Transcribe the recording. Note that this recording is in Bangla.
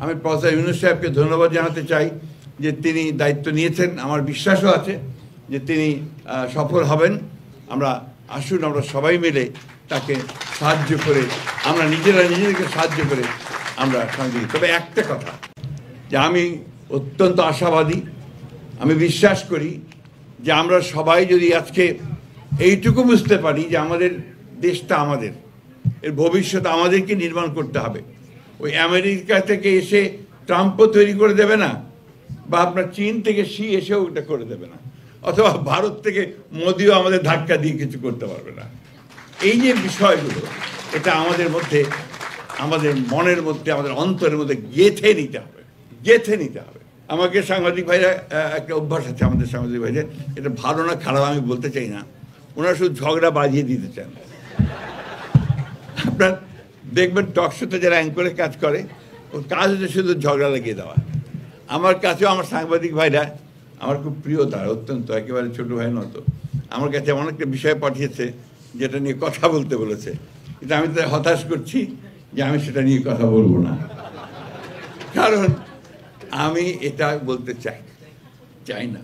আমি প্রফেসর ইউনূস সাহেবকে ধন্যবাদ জানাতে চাই যে তিনি দায়িত্ব নিয়েছেন। আমার বিশ্বাসও আছে যে তিনি সফল হবেন। আসুন আমরা সবাই মিলে তাকে সাহায্য করে, আমরা নিজেদেরকে সাহায্য করে আমরা সাংবাদিক। তবে একটা কথা, যে আমি অত্যন্ত আশাবাদী, আমি বিশ্বাস করি যে আমরা সবাই যদি আজকে এইটুকু বুঝতে পারি যে আমাদের দেশটা আমাদের, এর ভবিষ্যৎ আমাদেরকে নির্মাণ করতে হবে। ওই আমেরিকা থেকে এসে ট্রাম্পও তৈরি করে দেবে না, বা আপনার চীন থেকে শি এসেও ওটা করে দেবে না, অথবা ভারত থেকে মোদিও আমাদের ধাক্কা দিয়ে কিছু করতে পারবে না। এই যে বিষয়গুলো, এটা আমাদের মধ্যে, আমাদের মনের মধ্যে, আমাদের অন্তরের মধ্যে গেঁথে নিতে হবে। আমাকে সাংবাদিক ভাইরা, একটা অভ্যাস আছে আমাদের সাংবাদিক ভাইদের, এটা ভালো না খারাপ আমি বলতে চাই না, ওনারা শুধু ঝগড়া বাজিয়ে দিতে চান। আপনার দেখবেন টকশোতে যারা অ্যাঙ্করে কাজ করে, ওর কাজ হচ্ছে শুধু ঝগড়া লাগিয়ে দেওয়া। আমার কাছেও আমার সাংবাদিক ভাইরা আমার খুব প্রিয়, তারা অত্যন্ত একেবারে ছোটো ভাইয়ের মতো। আমার কাছে এমন একটা বিষয় পাঠিয়েছে যেটা নিয়ে কথা বলতে বলেছে, কিন্তু আমি তাদের হতাশ করছি যে আমি সেটা নিয়ে কথা বলবো না, কারণ আমি এটা বলতে চাই না।